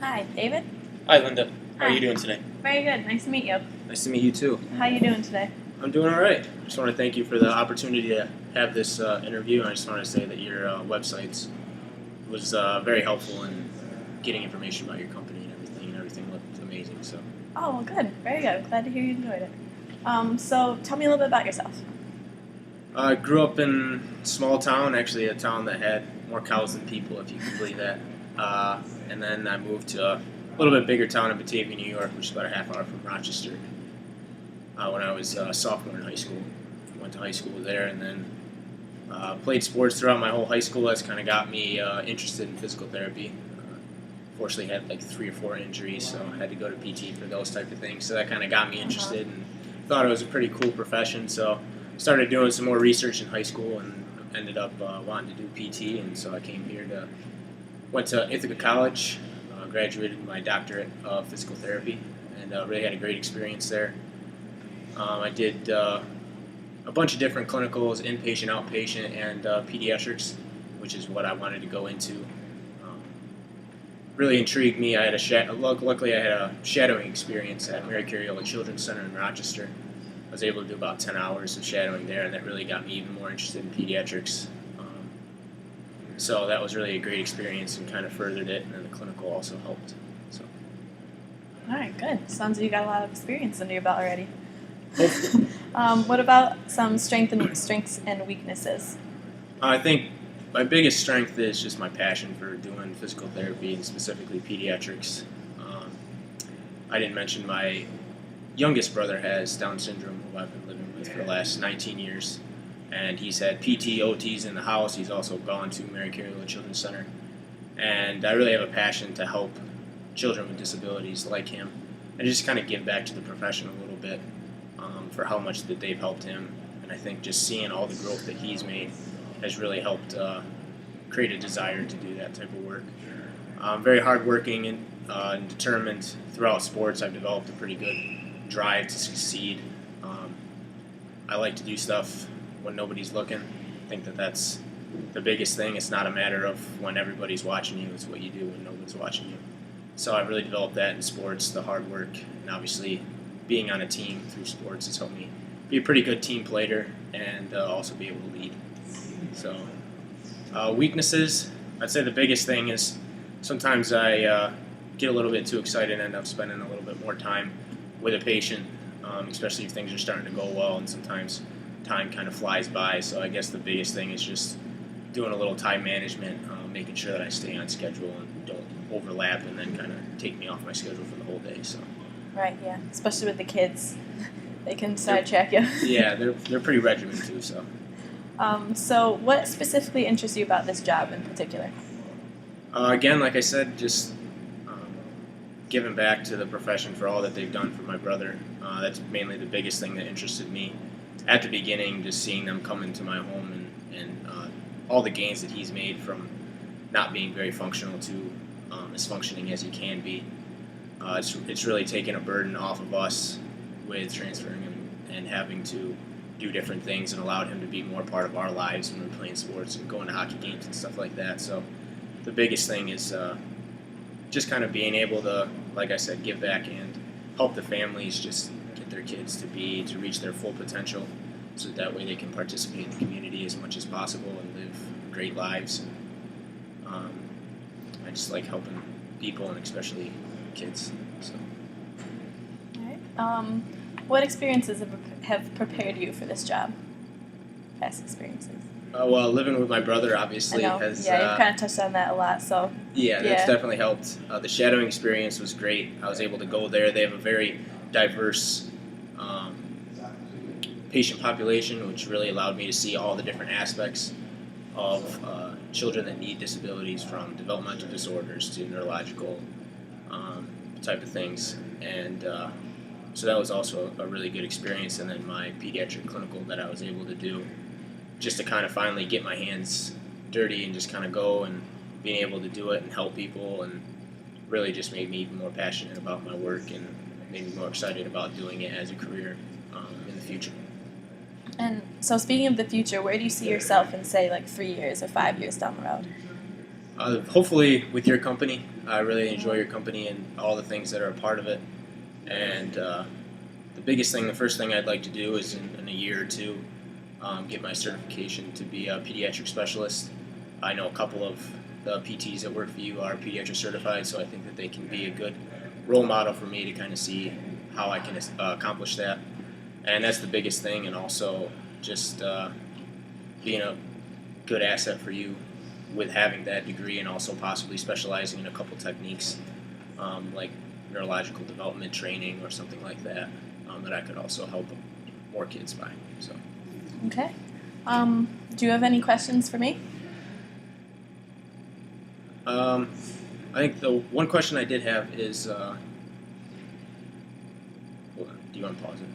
Hi, David. Hi, Linda. How are Hi. you doing today? Very good. Nice to meet you. Nice to meet you too. How you doing today? I'm doing all right. I just want to thank you for the opportunity to have this interview. I just want to say that your website was very helpful in getting information about your company and everything looked amazing. So, Oh, well, good. Very good. Glad to hear you enjoyed it. So tell me a little bit about yourself. I grew up in a small town, actually a town that had more cows than people, if you can believe that. And then I moved to a little bit bigger town in Batavia, New York, which is about a half hour from Rochester. When I was a sophomore in high school, went to high school there, and then played sports throughout my whole high school. That's kind of got me interested in physical therapy. Fortunately, had like 3 or 4 injuries, so I had to go to PT for those type of things. So that kind of got me interested, and thought it was a pretty cool profession. So started doing some more research in high school, and ended up wanting to do PT. And so I came here went to Ithaca College, graduated with my doctorate of physical therapy, and really had a great experience there. I did a bunch of different clinicals, inpatient, outpatient, and pediatrics, which is what I wanted to go into. Really intrigued me. I had luckily I had a shadowing experience at Mary Cariola Children's Center in Rochester. I was able to do about 10 hours of shadowing there, and that really got me even more interested in pediatrics. So that was really a great experience and kind of furthered it, and then the clinical also helped. So. All right, good. Sounds like you got a lot of experience under your belt already. Hopefully. What about some strengths and weaknesses? I think my biggest strength is just my passion for doing physical therapy and specifically pediatrics. I didn't mention my youngest brother has Down syndrome, who I've been living with for the last 19 years. And he's had PT, OTs in the house. He's also gone to Mary Cariola Children's Center. And I really have a passion to help children with disabilities like him and just kind of give back to the profession a little bit for how much that they've helped him. And I think just seeing all the growth that he's made has really helped create a desire to do that type of work. Very hardworking and determined throughout sports. I've developed a pretty good drive to succeed. I like to do stuff when nobody's looking. I think that's the biggest thing. It's not a matter of when everybody's watching you, it's what you do when nobody's watching you. So I've really developed that in sports, the hard work, and obviously being on a team through sports has helped me be a pretty good team player and also be able to lead. So weaknesses, I'd say the biggest thing is sometimes I get a little bit too excited and end up spending a little bit more time with a patient, especially if things are starting to go well, and sometimes time kind of flies by. So I guess the biggest thing is just doing a little time management, making sure that I stay on schedule and don't overlap and then kind of take me off my schedule for the whole day. So. Right, yeah. Especially with the kids. They can sidetrack you. Yeah, they're pretty regimented too. So. So what specifically interests you about this job in particular? Again, like I said, just giving back to the profession for all that they've done for my brother. That's mainly the biggest thing that interested me. At the beginning, just seeing them come into my home and all the gains that he's made from not being very functional to as functioning as he can be. It's really taken a burden off of us with transferring him and having to do different things, and allowed him to be more part of our lives when we're playing sports and going to hockey games and stuff like that. So the biggest thing is just kind of being able to, like I said, give back and help the families just get their kids to reach their full potential, so that way they can participate in the community as much as possible and live great lives. I just like helping people, and especially kids. So. All right. What experiences have prepared you for this job? Past experiences. Well, living with my brother obviously has. Yeah, you've kind of touched on that a lot. So. Yeah, that's definitely helped. The shadowing experience was great. I was able to go there. They have a very diverse patient population, which really allowed me to see all the different aspects of children that need disabilities, from developmental disorders to neurological type of things. And so that was also a really good experience. And then my pediatric clinical that I was able to do, just to kind of finally get my hands dirty and just kind of go and being able to do it and help people, and really just made me even more passionate about my work and made me more excited about doing it as a career in the future. And so speaking of the future, where do you see yourself in, say, like 3 years or 5 years down the road? Hopefully with your company. I really enjoy your company and all the things that are a part of it. And the first thing I'd like to do is in a year or two, get my certification to be a pediatric specialist. I know a couple of the PTs that work for you are pediatric certified, so I think that they can be a good role model for me to kind of see how I can accomplish that. And that's the biggest thing, and also just being a good asset for you with having that degree and also possibly specializing in a couple techniques like neurological development training or something like that that I could also help more kids by. So. Okay. Do you have any questions for me? I think the one question I did have is, hold on, do you want to pause it?